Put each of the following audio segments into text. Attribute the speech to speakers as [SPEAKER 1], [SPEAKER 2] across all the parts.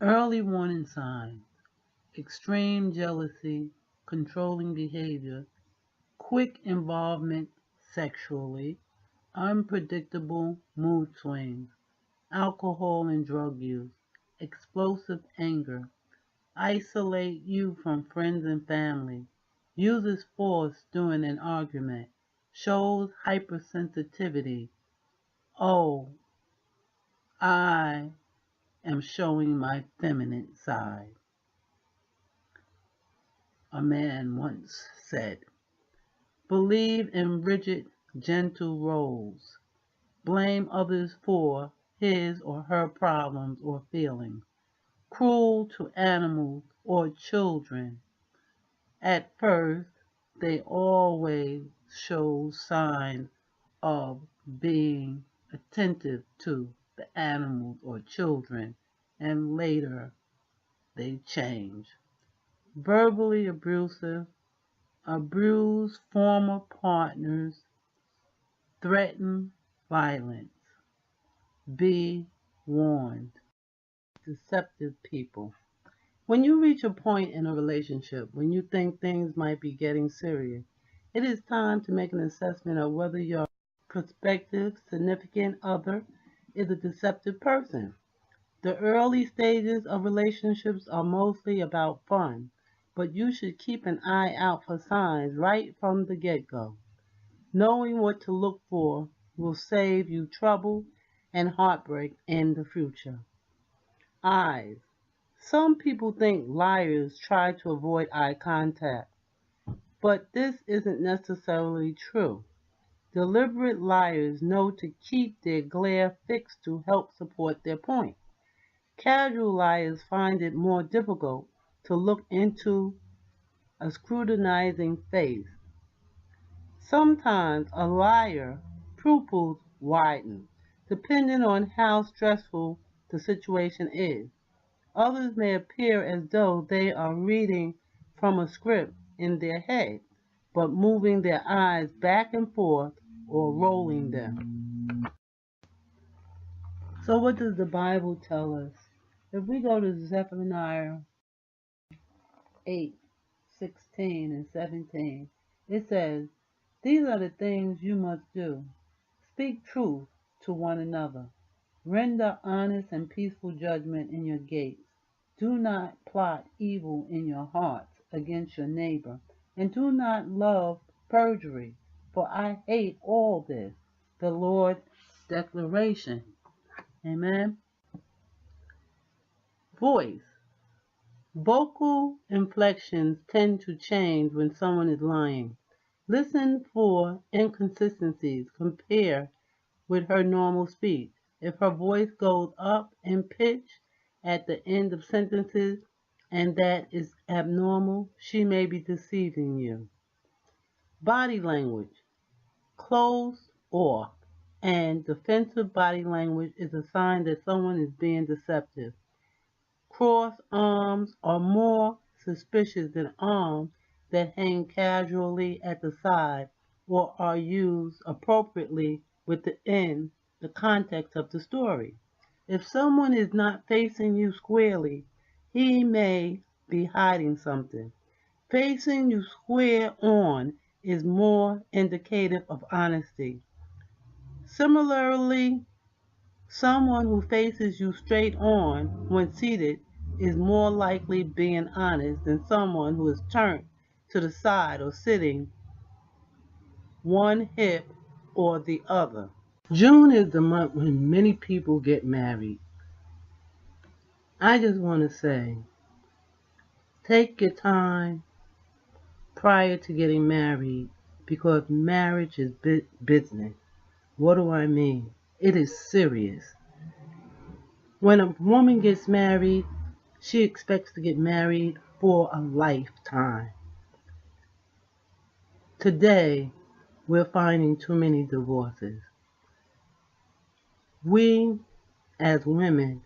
[SPEAKER 1] Early warning signs: extreme jealousy, controlling behavior, quick involvement sexually, unpredictable mood swings, alcohol and drug use, explosive anger, isolate you from friends and family, uses force during an argument, shows hypersensitivity. Oh, I am showing my feminine side. A man once said, believe in rigid, gentle roles. Blame others for his or her problems or feelings. Cruel to animals or children. At first, they always show signs of being attentive to the animals or children, and later they change. Verbally abusive, abuse former partners, threaten violence. Be warned. Deceptive people. When you reach a point in a relationship when you think things might be getting serious, it is time to make an assessment of whether your prospective significant other is a deceptive person. The early stages of relationships are mostly about fun, but you should keep an eye out for signs right from the get-go. Knowing what to look for will save you trouble and heartbreak in the future. Eyes. Some people think liars try to avoid eye contact, but this isn't necessarily true. Deliberate liars know to keep their glare fixed to help support their point. Casual liars find it more difficult to look into a scrutinizing face. Sometimes a liar pupils widen, depending on how stressful the situation is. Others may appear as though they are reading from a script in their head, but moving their eyes back and forth or rolling them. So what does the Bible tell us? If we go to Zephaniah 8:16 and 17, it says, these are the things you must do. Speak truth to one another. Render honest and peaceful judgment in your gates. Do not plot evil in your hearts against your neighbor, and do not love perjury, for I hate all this. The Lord's declaration. Amen. Voice. Vocal inflections tend to change when someone is lying. Listen for inconsistencies. Compare with her normal speech. If her voice goes up in pitch at the end of sentences and that is abnormal, she may be deceiving you. Body language. Closed off and defensive body language is a sign that someone is being deceptive. Crossed arms are more suspicious than arms that hang casually at the side or are used appropriately within the context of the story. If someone is not facing you squarely, he may be hiding something. Facing you square on is more indicative of honesty. Similarly, someone who faces you straight on when seated is more likely being honest than someone who is turned to the side or sitting one hip or the other. June is the month when many people get married. I just want to say, take your time prior to getting married because marriage is business. What do I mean? It is serious. When a woman gets married, she expects to get married for a lifetime. Today, we're finding too many divorces. We, as women,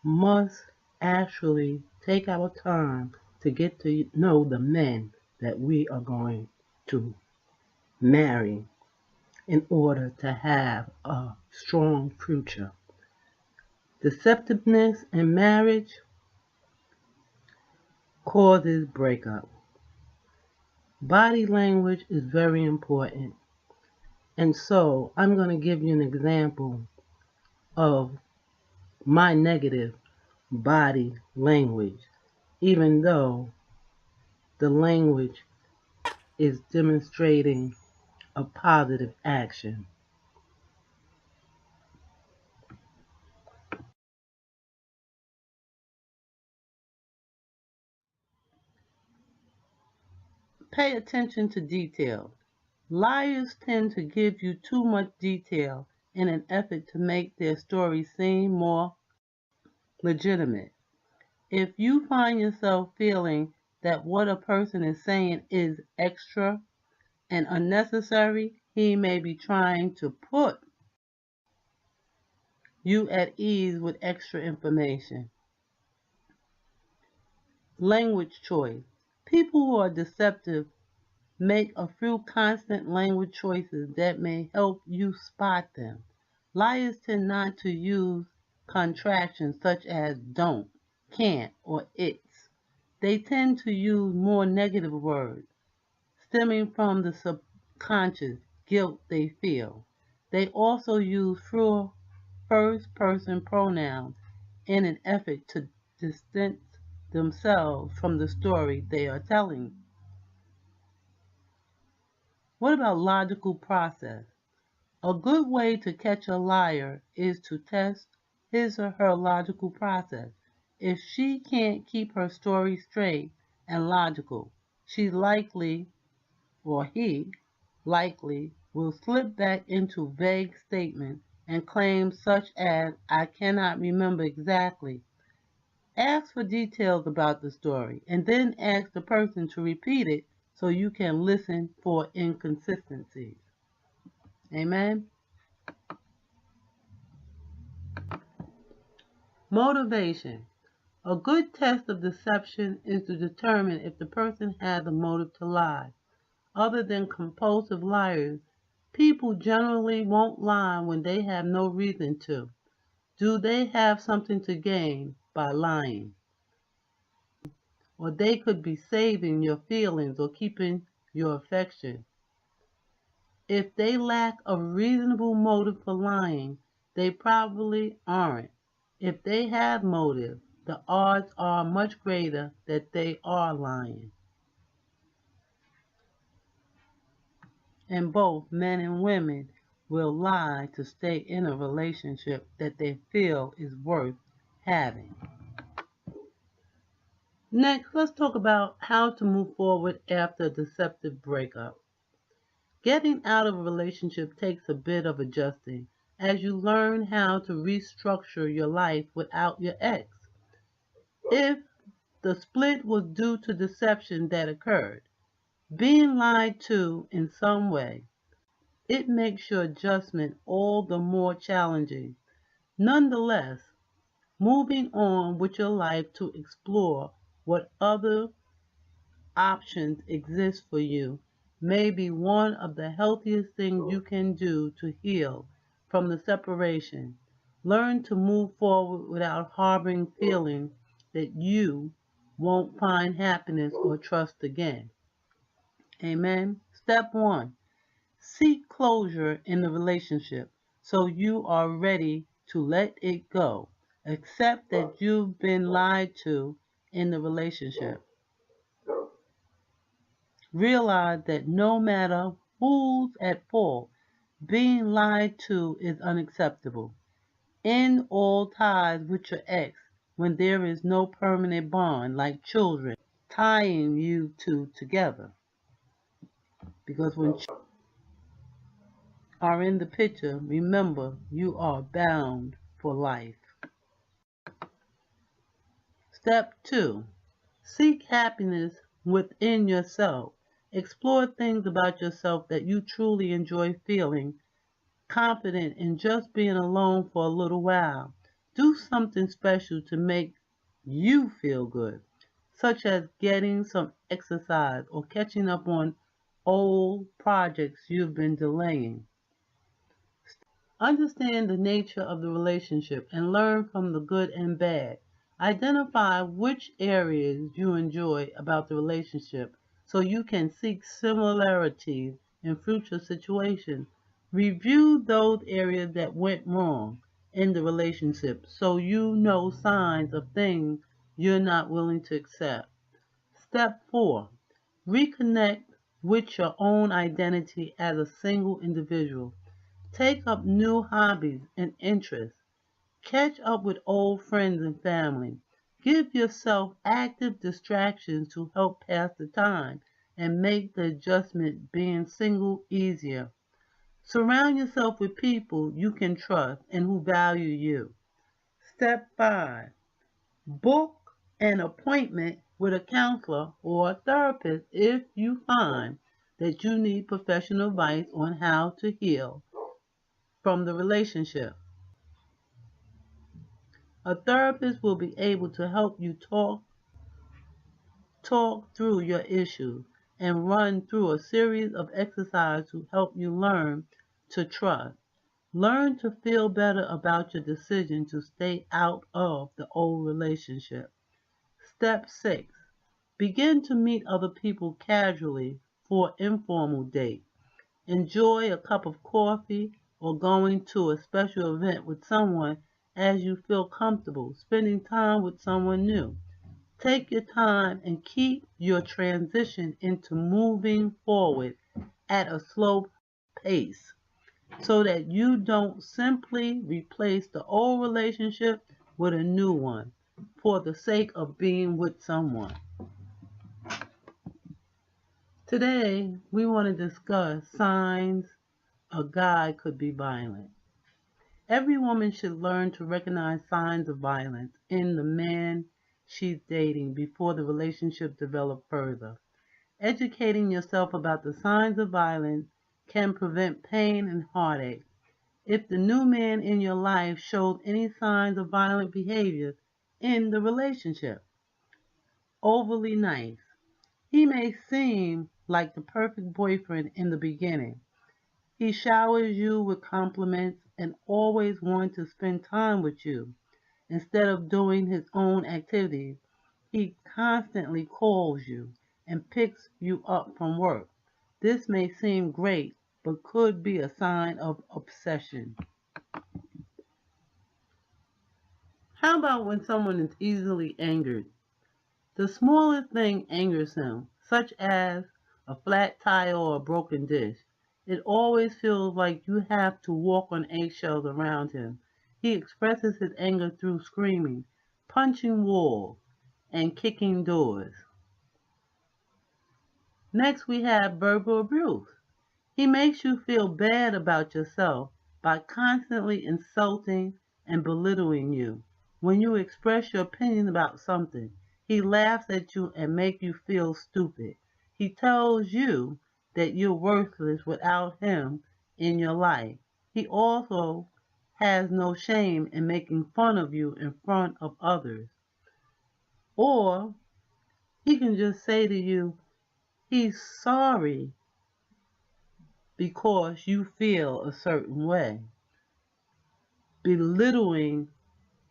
[SPEAKER 1] must actually take our time to get to know the men that we are going to marry in order to have a strong future. Deceptiveness in marriage causes breakup. Body language is very important. And so I'm going to give you an example of my negative body language, even though the language is demonstrating a positive action. Pay attention to detail. Liars tend to give you too much detail in an effort to make their story seem more legitimate. If you find yourself feeling that what a person is saying is extra and unnecessary, he may be trying to put you at ease with extra information. Language choice. People who are deceptive make a few constant language choices that may help you spot them. Liars tend not to use contractions such as don't, can't, or it's. They tend to use more negative words, stemming from the subconscious guilt they feel. They also use fewer first person pronouns in an effort to distance themselves from the story they are telling. What about logical process? A good way to catch a liar is to test his or her logical process. If she can't keep her story straight and logical, she likely, or he likely, will slip back into vague statements and claims such as, I cannot remember exactly. Ask for details about the story and then ask the person to repeat it so you can listen for inconsistencies. Amen. Motivation. A good test of deception is to determine if the person has a motive to lie. Other than compulsive liars, people generally won't lie when they have no reason to. Do they have something to gain by lying? Or they could be saving your feelings or keeping your affection. If they lack a reasonable motive for lying, they probably aren't. If they have motive, the odds are much greater that they are lying. And both men and women will lie to stay in a relationship that they feel is worth having. Next, let's talk about how to move forward after a deceptive breakup. Getting out of a relationship takes a bit of adjusting as you learn how to restructure your life without your ex. If the split was due to deception that occurred, being lied to in some way, it makes your adjustment all the more challenging. Nonetheless, moving on with your life to explore what other options exist for you may be one of the healthiest things you can do to heal from the separation. Learn to move forward without harboring feelings that you won't find happiness or trust again. Amen. Step one, seek closure in the relationship so you are ready to let it go. Accept that you've been lied to in the relationship. Realize that no matter who's at fault, being lied to is unacceptable. End all ties with your ex when there is no permanent bond like children tying you two together. Because when children are in the picture, remember you are bound for life. Step 2. Seek happiness within yourself. Explore things about yourself that you truly enjoy feeling confident in just being alone for a little while. Do something special to make you feel good, such as getting some exercise or catching up on old projects you've been delaying. Understand the nature of the relationship and learn from the good and bad. Identify which areas you enjoy about the relationship so you can seek similarities in future situations. Review those areas that went wrong in the relationship so you know signs of things you're not willing to accept. Step 4. Reconnect with your own identity as a single individual. Take up new hobbies and interests. Catch up with old friends and family. Give yourself active distractions to help pass the time and make the adjustment being single easier. Surround yourself with people you can trust and who value you. Step 5. Book an appointment with a counselor or a therapist if you find that you need professional advice on how to heal from the relationship. A therapist will be able to help you talk through your issues and run through a series of exercises to help you learn to trust. Learn to feel better about your decision to stay out of the old relationship. Step 6. Begin to meet other people casually for informal date. Enjoy a cup of coffee or going to a special event with someone as you feel comfortable spending time with someone new. Take your time and keep your transition into moving forward at a slow pace so that you don't simply replace the old relationship with a new one for the sake of being with someone. Today, we want to discuss signs a guy could be violent. Every woman should learn to recognize signs of violence in the man she's dating before the relationship develops further. Educating yourself about the signs of violence can prevent pain and heartache. If the new man in your life shows any signs of violent behavior in the relationship, overly nice. He may seem like the perfect boyfriend in the beginning. He showers you with compliments and always wants to spend time with you. Instead of doing his own activities, he constantly calls you and picks you up from work. This may seem great, but could be a sign of obsession. How about when someone is easily angered? The smallest thing angers him, such as a flat tire or a broken dish. It always feels like you have to walk on eggshells around him. He expresses his anger through screaming, punching walls, and kicking doors. Next, we have verbal abuse. He makes you feel bad about yourself by constantly insulting and belittling you. When you express your opinion about something, he laughs at you and makes you feel stupid. He tells you that you're worthless without him in your life. He also has no shame in making fun of you in front of others. Or he can just say to you, he's sorry because you feel a certain way, belittling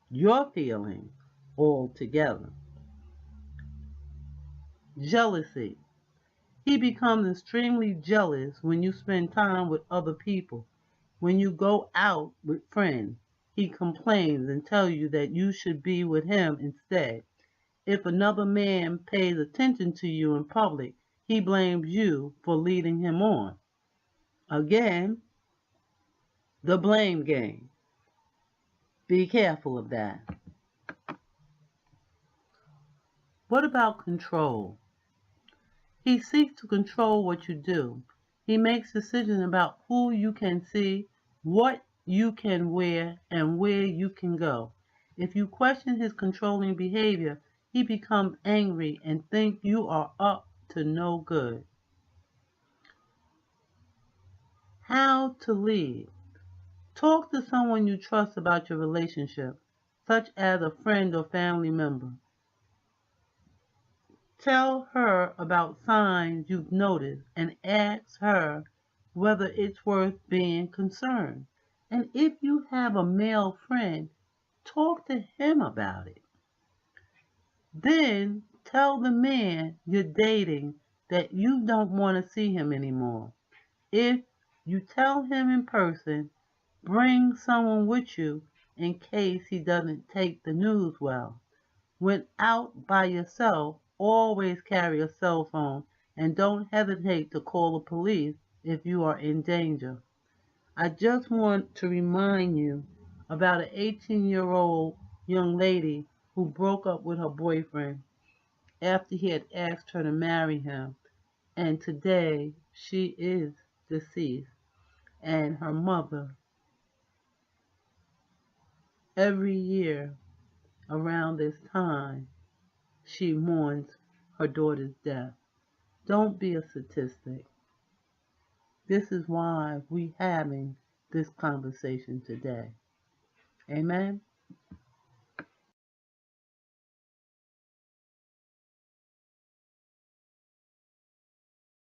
[SPEAKER 1] your feelings altogether. Jealousy. He becomes extremely jealous when you spend time with other people. When you go out with friends, he complains and tells you that you should be with him instead. If another man pays attention to you in public, he blames you for leading him on. Again, the blame game. Be careful of that. What about control? He seeks to control what you do. He makes decisions about who you can see, what you can wear, and where you can go. If you question his controlling behavior, he becomes angry and thinks you are up to no good. How to lead. Talk to someone you trust about your relationship, such as a friend or family member. Tell her about signs you've noticed and ask her whether it's worth being concerned. And if you have a male friend, talk to him about it. Then tell the man you're dating that you don't want to see him anymore. If you tell him in person, bring someone with you in case he doesn't take the news well. When out by yourself, always carry a cell phone and don't hesitate to call the police if you are in danger. I just want to remind you about an 18-year-old young lady who broke up with her boyfriend after he had asked her to marry him, and today she is deceased. And her mother, every year around this time, she mourns her daughter's death. Don't be a statistic. This is why we having this conversation today. Amen.